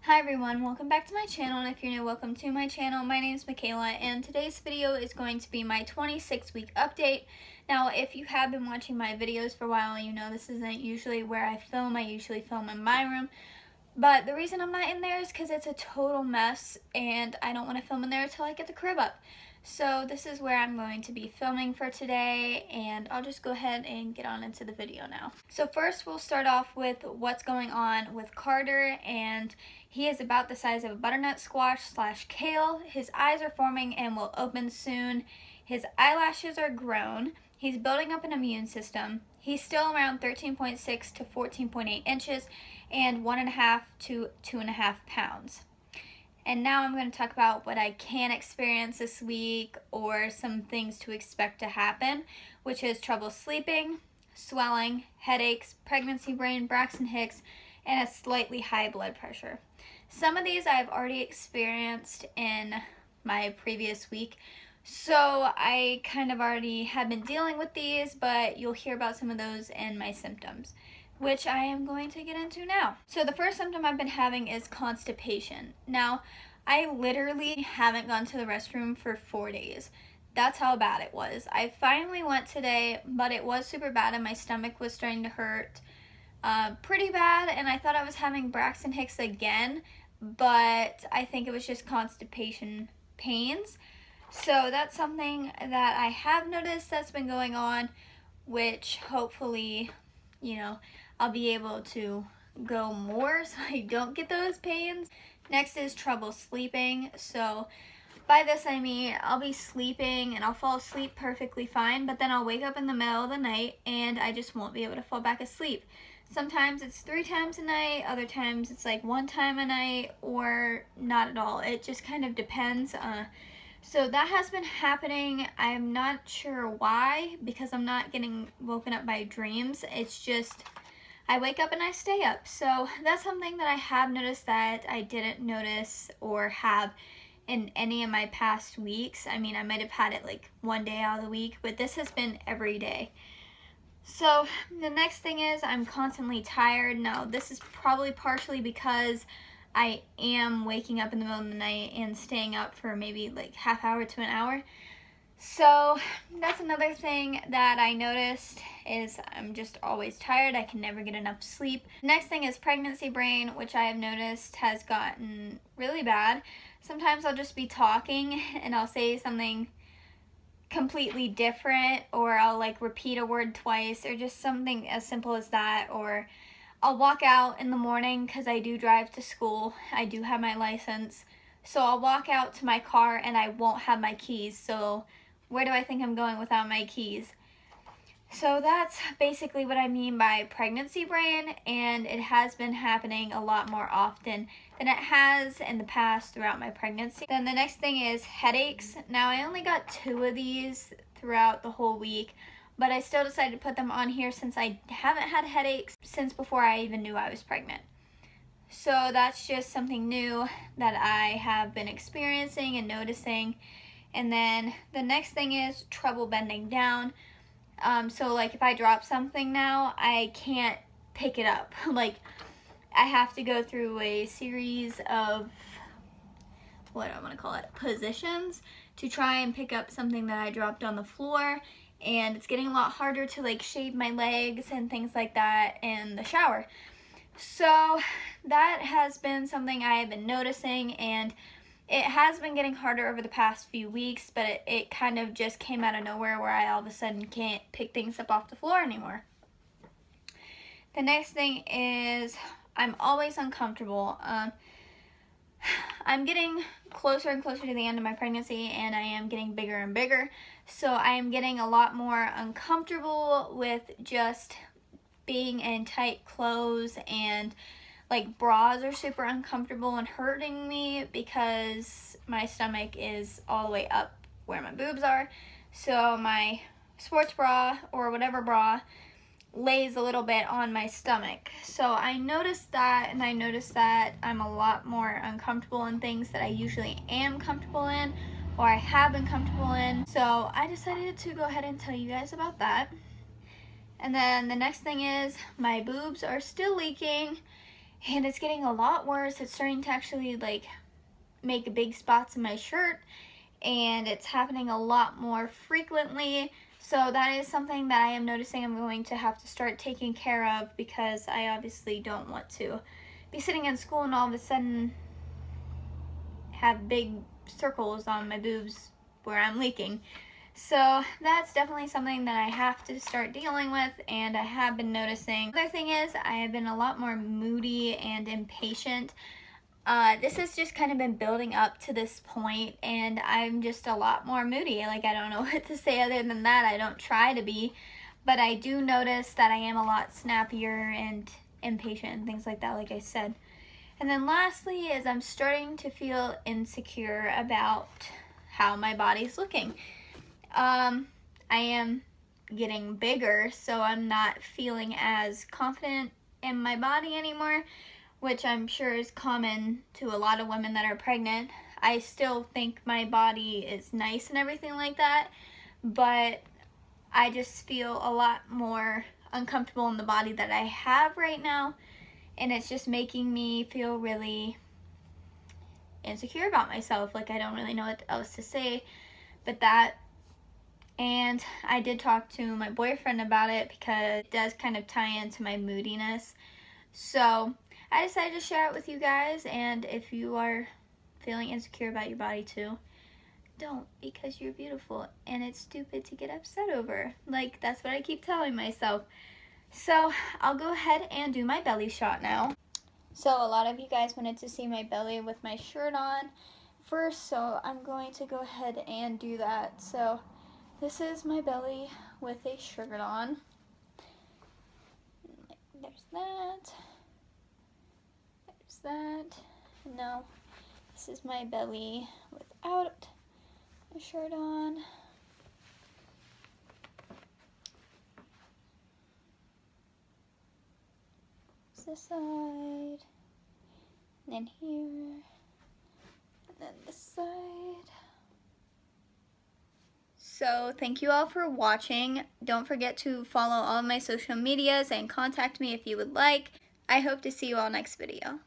Hi everyone, welcome back to my channel, and if you're new, welcome to my channel. My name is Mckayla, and today's video is going to be my 26-week update. Now, if you have been watching my videos for a while, you know this isn't usually where I film. I usually film in my room, but the reason I'm not in there is because it's a total mess, and I don't want to film in there until I get the crib up. So this is where I'm going to be filming for today, and I'll just go ahead and get on into the video now. So first we'll start off with what's going on with Carter, and he is about the size of a butternut squash / kale. His eyes are forming and will open soon. His eyelashes are grown. He's building up an immune system. He's still around 13.6 to 14.8 inches and 1.5 to 2.5 pounds. And now I'm going to talk about what I can experience this week, or some things to expect to happen, which is trouble sleeping, swelling, headaches, pregnancy brain, Braxton Hicks, and a slightly high blood pressure. Some of these I've already experienced in my previous week, so I kind of already have been dealing with these, but you'll hear about some of those in my symptoms, which I am going to get into now. So the first symptom I've been having is constipation. Now, I literally haven't gone to the restroom for 4 days. That's how bad it was. I finally went today, but it was super bad and my stomach was starting to hurt pretty bad, and I thought I was having Braxton Hicks again, but I think it was just constipation pains. So that's something that I have noticed that's been going on, which hopefully, you know, I'll be able to go more so I don't get those pains. Next is trouble sleeping. So by this I mean I'll be sleeping and I'll fall asleep perfectly fine, but then I'll wake up in the middle of the night and I just won't be able to fall back asleep. Sometimes it's 3 times a night, other times it's like 1 time a night, or not at all. It just kind of depends. So that has been happening. I'm not sure why, because I'm not getting woken up by dreams. It's just I wake up and I stay up. So that's something that I have noticed that I didn't notice or have in any of my past weeks. I mean, I might have had it like 1 day out of the week, but this has been every day. So the next thing is I'm constantly tired. Now, this is probably partially because I am waking up in the middle of the night and staying up for maybe like half hour to an hour. So that's another thing that I noticed, is I'm just always tired. I can never get enough sleep. Next thing is pregnancy brain, which I have noticed has gotten really bad. Sometimes I'll just be talking and I'll say something completely different, or I'll like repeat a word twice, or just something as simple as that. Or I'll walk out in the morning because I do drive to school. I do have my license. So I'll walk out to my car and I won't have my keys. So where do I think I'm going without my keys? So that's basically what I mean by pregnancy brain, and it has been happening a lot more often than it has in the past throughout my pregnancy. Then the next thing is headaches. Now, I only got 2 of these throughout the whole week, but I still decided to put them on here since I haven't had headaches since before I even knew I was pregnant. So that's just something new that I have been experiencing and noticing. And then the next thing is trouble bending down. So like if I drop something now, I can't pick it up. Like I have to go through a series of, what do I want to call it, positions to try and pick up something that I dropped on the floor. And it's getting a lot harder to like shave my legs and things like that in the shower. So that has been something I have been noticing, and it has been getting harder over the past few weeks, but it kind of just came out of nowhere where I all of a sudden can't pick things up off the floor anymore. The next thing is I'm always uncomfortable. I'm getting closer and closer to the end of my pregnancy, and I am getting bigger and bigger. So I am getting a lot more uncomfortable with just being in tight clothes, and like bras are super uncomfortable and hurting me because my stomach is all the way up where my boobs are. So my sports bra or whatever bra lays a little bit on my stomach. So I noticed that, and I noticed that I'm a lot more uncomfortable in things that I usually am comfortable in, or I have been comfortable in. So I decided to go ahead and tell you guys about that. And then the next thing is my boobs are still leaking, and it's getting a lot worse. It's starting to actually like make big spots in my shirt, and it's happening a lot more frequently. So that is something that I am noticing I'm going to have to start taking care of, because I obviously don't want to be sitting in school and all of a sudden have big circles on my boobs where I'm leaking. So that's definitely something that I have to start dealing with, and I have been noticing. The other thing is, I have been a lot more moody and impatient. This has just kind of been building up to this point, and I'm just a lot more moody. Like, I don't know what to say other than that. I don't try to be, but I do notice that I am a lot snappier and impatient and things like that, like I said. And then lastly is I'm starting to feel insecure about how my body's looking. I am getting bigger, so I'm not feeling as confident in my body anymore, which I'm sure is common to a lot of women that are pregnant. I still think my body is nice and everything like that, but I just feel a lot more uncomfortable in the body that I have right now, and it's just making me feel really insecure about myself. Like, I don't really know what else to say but that. And I did talk to my boyfriend about it, because it does kind of tie into my moodiness. So I decided to share it with you guys, and if you are feeling insecure about your body too, don't, because you're beautiful and it's stupid to get upset over. Like, that's what I keep telling myself. So I'll go ahead and do my belly shot now. So a lot of you guys wanted to see my belly with my shirt on first, so I'm going to go ahead and do that. So this is my belly with a shirt on. There's that. There's that. And now this is my belly without a shirt on. This side, and then here, and then this side. So thank you all for watching. Don't forget to follow all of my social medias and contact me if you would like. I hope to see you all next video.